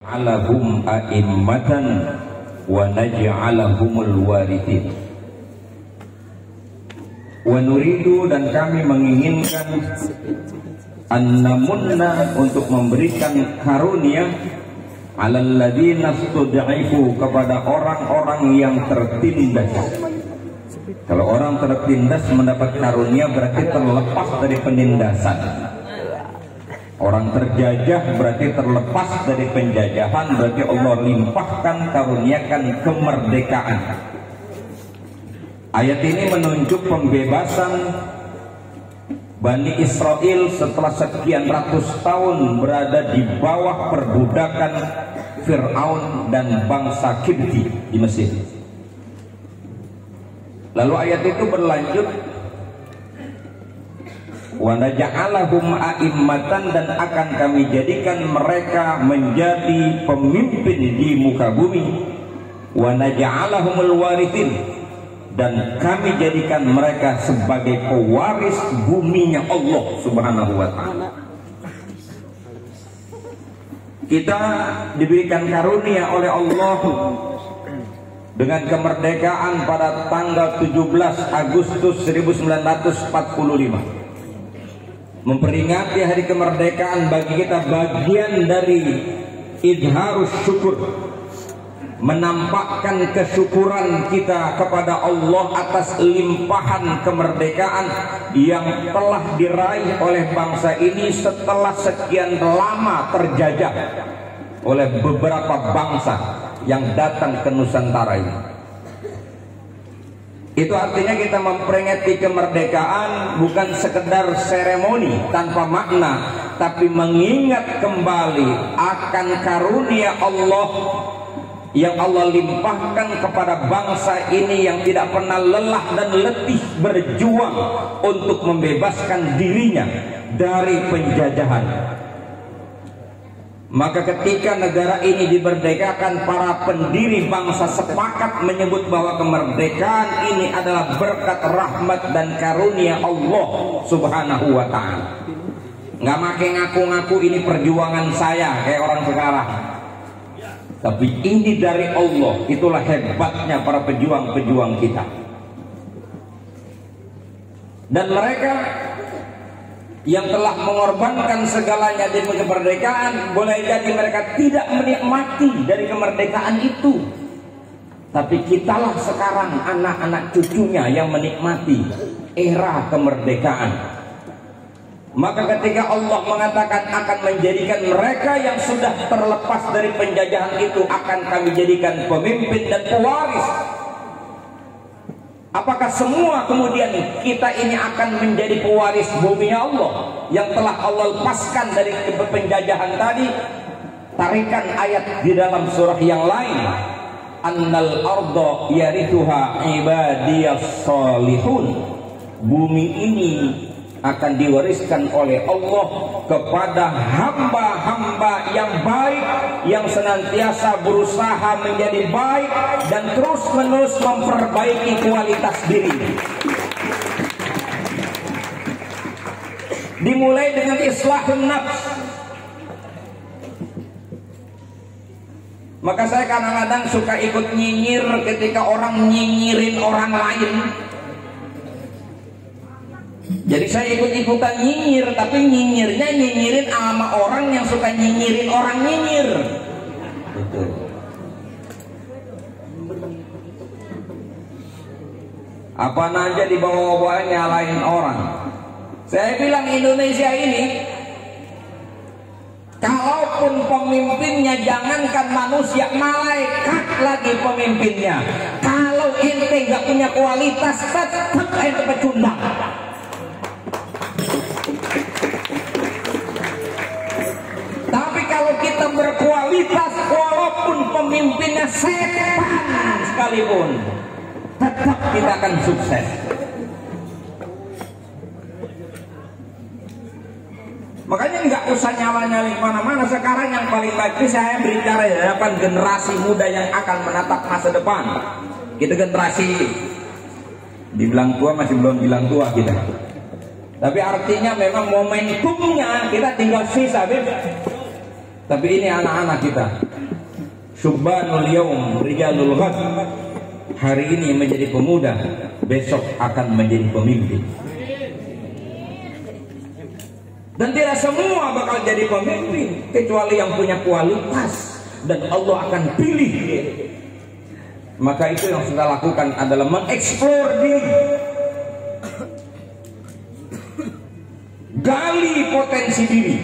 alahum a'immatan wa naj'alahumul warithin. Wa nuridu, dan kami menginginkan annamunna, untuk memberikan karunia alal ladzina stud'ifu, kepada orang-orang yang tertindas. Kalau orang tertindas mendapat karunia berarti terlepas dari penindasan. Orang terjajah berarti terlepas dari penjajahan, berarti Allah limpahkan, karuniakan kemerdekaan. Ayat ini menunjuk pembebasan Bani Israel setelah sekian ratus tahun berada di bawah perbudakan Fir'aun dan bangsa Kipti di Mesir. Lalu ayat itu berlanjut, wa naj'alahum a'immatan, dan akan kami jadikan mereka menjadi pemimpin di muka bumi, wa naj'alahumul warithin, dan kami jadikan mereka sebagai pewaris buminya Allah Subhanahu wa ta'ala. Kita diberikan karunia oleh Allah dengan kemerdekaan pada tanggal 17 Agustus 1945. Memperingati hari kemerdekaan bagi kita bagian dari idharus syukur, menampakkan kesyukuran kita kepada Allah atas limpahan kemerdekaan yang telah diraih oleh bangsa ini setelah sekian lama terjajah oleh beberapa bangsa yang datang ke Nusantara ini. Itu artinya kita memperingati kemerdekaan bukan sekedar seremoni tanpa makna, tapi mengingat kembali akan karunia Allah yang Allah limpahkan kepada bangsa ini yang tidak pernah lelah dan letih berjuang untuk membebaskan dirinya dari penjajahan. Maka ketika negara ini dimerdekakan, para pendiri bangsa sepakat menyebut bahwa kemerdekaan ini adalah berkat rahmat dan karunia Allah Subhanahu wa ta'ala. Nggak makai ngaku-ngaku ini perjuangan saya kayak orang sekarang, tapi ini dari Allah. Itulah hebatnya para pejuang-pejuang kita. Dan mereka yang telah mengorbankan segalanya demi kemerdekaan, boleh jadi mereka tidak menikmati dari kemerdekaan itu, tapi kitalah sekarang anak-anak cucunya yang menikmati era kemerdekaan. Maka ketika Allah mengatakan akan menjadikan mereka yang sudah terlepas dari penjajahan itu, akan kami jadikan pemimpin dan pewaris, apakah semua kemudian kita ini akan menjadi pewaris bumi Allah yang telah Allah lepaskan dari penjajahan tadi? Tarikan ayat di dalam surah yang lain, annal arda yarithuha ibadiyas salihun, bumi ini akan diwariskan oleh Allah kepada hamba-hamba yang baik, yang senantiasa berusaha menjadi baik dan terus-menerus memperbaiki kualitas diri. Dimulai dengan islahun nafs. Maka saya kadang-kadang suka ikut nyinyir ketika orang nyinyirin orang lain. Jadi saya ikut-ikutan nyinyir, tapi nyinyirnya nyinyirin sama orang yang suka nyinyirin orang nyinyir. Betul. Apa aja dibawa-bawa nyalain orang. Saya bilang Indonesia ini, kalaupun pemimpinnya jangankan manusia, malaikat lagi pemimpinnya, kalau ente nggak punya kualitas, tetap ente pecundang. Tapi kalau kita berkualitas, walaupun pemimpinnya setan sekalipun, tetap kita akan sukses. Makanya nggak usah nyala-nyali mana-mana. Sekarang yang paling bagus saya berbicara di hadapan generasi muda yang akan menatap masa depan. Kita generasi dibilang tua, masih belum bilang tua kita. Tapi artinya memang momentumnya kita tinggal sisa, Bib. Tapi ini anak-anak kita, syubbanul yaum rijalul ghad, hari ini menjadi pemuda, besok akan menjadi pemimpin. Dan tidak semua bakal jadi pemimpin kecuali yang punya kualitas, dan Allah akan pilih. Maka itu yang kita lakukan adalah mengeksplor diri, gali potensi diri,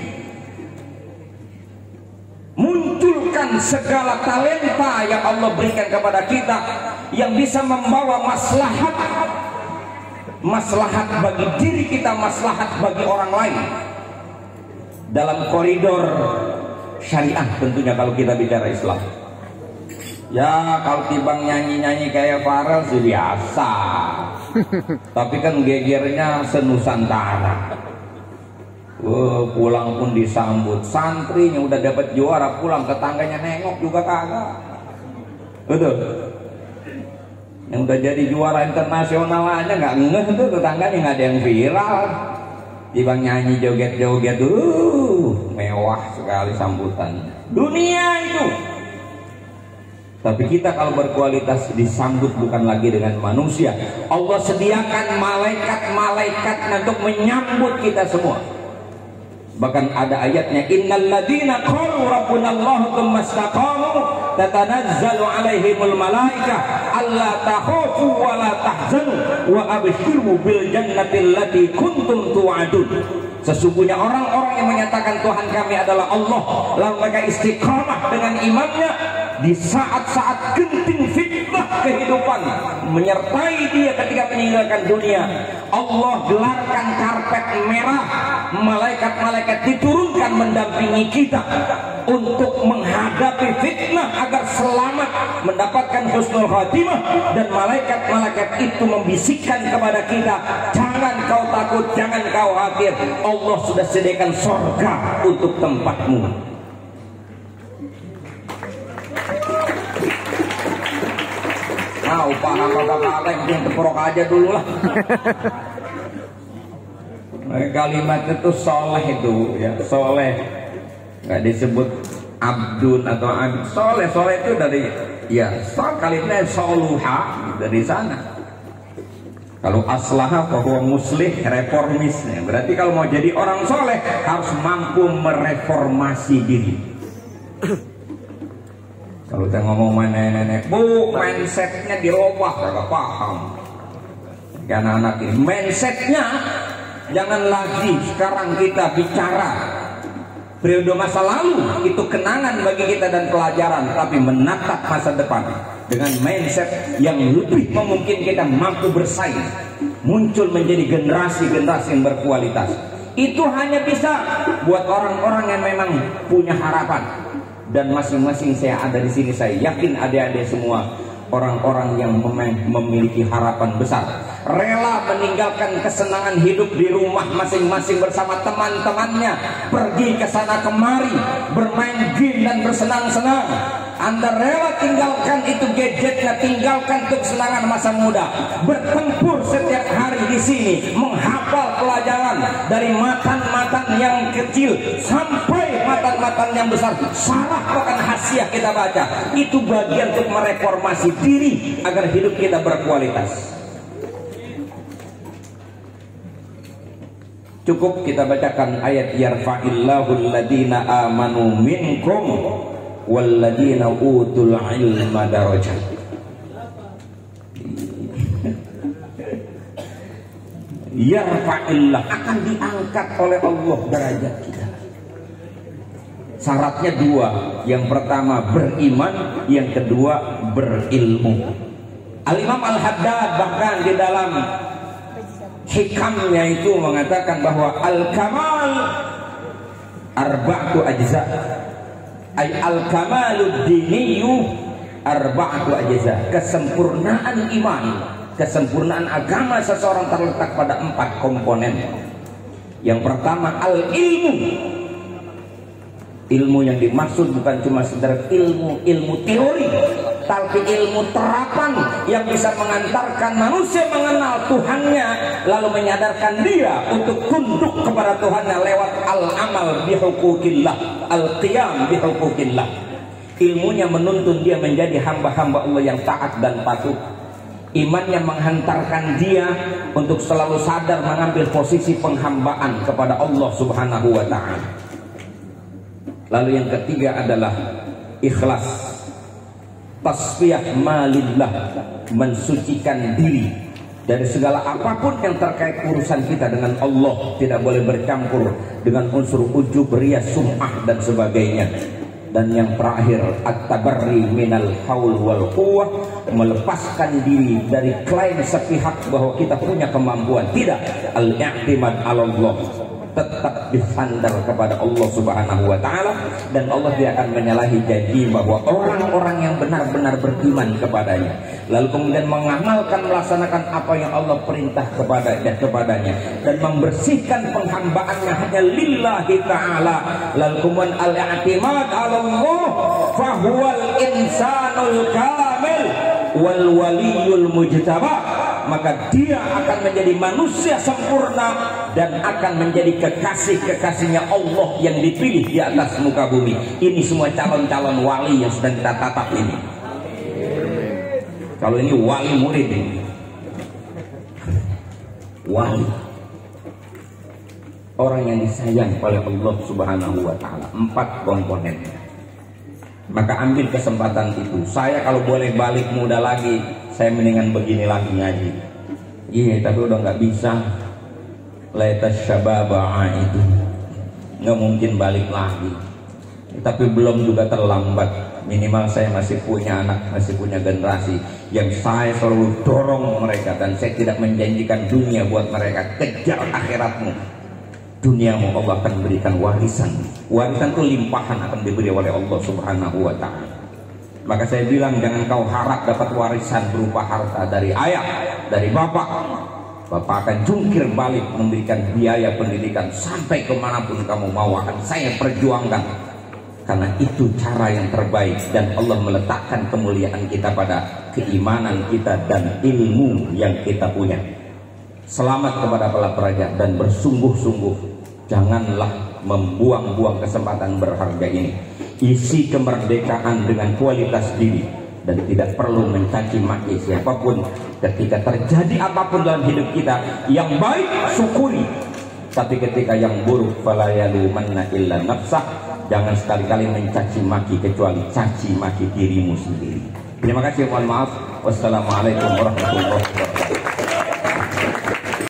munculkan segala talenta yang Allah berikan kepada kita yang bisa membawa maslahat bagi diri kita, maslahat bagi orang lain dalam koridor syariah tentunya. Kalau kita bicara Islam, ya kalau tibang nyanyi-nyanyi kayak Farel sih biasa, tapi kan gegernya senusantara. Pulang pun disambut, santrinya udah dapat juara, pulang tetangganya nengok juga kagak. Betul. Yang udah jadi juara internasional aja nggak ngeh tuh tetangganya, nggak ada yang viral. Tibang nyanyi joget-joget, mewah sekali sambutan dunia itu. Tapi kita kalau berkualitas disambut bukan lagi dengan manusia. Allah sediakan malaikat-malaikat untuk menyambut kita semua. Bahkan ada ayatnya, innal ladzina qalu rabbunallahu tsumma istaqamu tatanazzalu alaihimul malaikah alla takhafu wa la tahzanu wa abshiru bil jannati allati kuntum tu'adun. Sesungguhnya orang-orang yang menyatakan Tuhan kami adalah Allah, lalu mereka istiqamah dengan imannya, di saat-saat genting fitnah kehidupan menyertai dia ketika meninggalkan dunia, Allah gelarkan karpet merah, malaikat-malaikat diturunkan mendampingi kita untuk menghadapi fitnah agar selamat mendapatkan husnul khatimah. Dan malaikat-malaikat itu membisikkan kepada kita, jangan kau takut, jangan kau khawatir, Allah sudah sediakan surga untuk tempatmu. Paham apa-apa yang teprok aja dulu lah. Kalimat itu soleh itu ya, soleh nggak disebut abdun atau abd. Soleh itu dari ya kalimatnya soluha, dari sana. Kalau aslaha bahwa muslih, reformisnya berarti kalau mau jadi orang soleh harus mampu mereformasi diri. Kalau kita ngomong nenek-nenek, mindsetnya dirubah, gak paham. Anak-anak ini mindsetnya jangan lagi sekarang kita bicara periode masa lalu, itu kenangan bagi kita dan pelajaran, tapi menatap masa depan dengan mindset yang lebih memungkinkan kita mampu bersaing, muncul menjadi generasi-generasi yang berkualitas. Itu hanya bisa buat orang-orang yang memang punya harapan. Dan masing-masing saya ada di sini, saya yakin adik-adik semua orang-orang yang memiliki harapan besar, rela meninggalkan kesenangan hidup di rumah masing-masing bersama teman-temannya, pergi ke sana kemari, bermain game dan bersenang-senang. Anda rela tinggalkan itu gadgetnya, tinggalkan untuk kesenangan masa muda, bertempur setiap hari di sini, menghafal pelajaran dari matan-matan yang kecil sampai matan-matan yang besar. Salah bahkan hasiah kita baca, itu bagian untuk mereformasi diri agar hidup kita berkualitas. Cukup kita bacakan ayat yarfa'illahu alladhina amanu minkum walladzina utul ilma darajat. Yarfa'illah, akan diangkat oleh Allah derajat kita. Syaratnya dua, yang pertama beriman, yang kedua berilmu. Al-Imam Al-Haddad bahkan di dalam hikamnya itu mengatakan bahwa al-kamal arba'atu ajza, ay al-kamalud diniyu arba'atu ajza. Kesempurnaan iman, kesempurnaan agama seseorang terletak pada 4 komponen. Yang pertama al-ilmu. Ilmu yang dimaksud bukan cuma sekedar ilmu teori, tapi ilmu terapan yang bisa mengantarkan manusia mengenal Tuhannya, lalu menyadarkan dia untuk tunduk kepada Tuhannya lewat al-amal bihukukillah, al-qiyam bihukukillah. Ilmunya menuntun dia menjadi hamba-hamba Allah yang taat dan patuh. Imannya menghantarkan dia untuk selalu sadar mengambil posisi penghambaan kepada Allah Subhanahu wa ta'ala. Lalu yang ketiga adalah ikhlas, tasfiyah malillah, mensucikan diri dari segala apapun yang terkait urusan kita dengan Allah, tidak boleh bercampur dengan unsur ujub, riya, sum'ah dan sebagainya. Dan yang terakhir, at-tabarri minal haul wal quwwah, melepaskan diri dari klaim sepihak bahwa kita punya kemampuan. Tidak, al-i'timad 'ala Allah, tetap bersandar kepada Allah Subhanahu wa ta'ala. Dan Allah tidak akan menyalahi janji bahwa orang-orang yang benar-benar beriman kepadanya, lalu kemudian mengamalkan, melaksanakan apa yang Allah perintah kepadanya dan membersihkan penghambaannya hanya lillahi ta'ala, lalu kemudian al-i'timad 'ala Allah, fahuwal insanul kamil wal waliyul mujtaba, maka dia akan menjadi manusia sempurna dan akan menjadi kekasih-kekasihnya Allah yang dipilih di atas muka bumi. Ini semua calon-calon wali yang sedang kita tatap ini. Kalau ini wali murid ini, wali, orang yang disayang oleh Allah Subhanahu wa ta'ala. 4 komponen. Maka ambil kesempatan itu. Saya kalau boleh balik muda lagi, saya mendingan begini lagi ngaji. Iya, tapi udah nggak bisa. Laitas syababa itu nggak mungkin balik lagi. Tapi belum juga terlambat. Minimal saya masih punya anak, masih punya generasi yang saya selalu dorong mereka, dan saya tidak menjanjikan dunia buat mereka. Kejar akhiratmu, duniamu Allah akan berikan warisan. Warisan itu limpahan akan diberi oleh Allah Subhanahu wa ta'ala. Maka saya bilang, jangan kau harap dapat warisan berupa harta dari ayah, dari bapak. Bapak akan jungkir balik memberikan biaya pendidikan sampai kemanapun kamu mau, akan saya perjuangkan. Karena itu cara yang terbaik, dan Allah meletakkan kemuliaan kita pada keimanan kita dan ilmu yang kita punya. Selamat kepada para pelajar dan bersungguh-sungguh janganlah membuang-buang kesempatan berharga ini. Isi kemerdekaan dengan kualitas diri dan tidak perlu mencaci maki siapapun. Ketika terjadi apapun dalam hidup kita, yang baik syukuri, tapi ketika yang buruk fala yalumanna illa nafsah, jangan sekali-kali mencaci maki kecuali caci maki dirimu sendiri. Terima kasih, mohon maaf. Wassalamualaikum warahmatullahi wabarakatuh.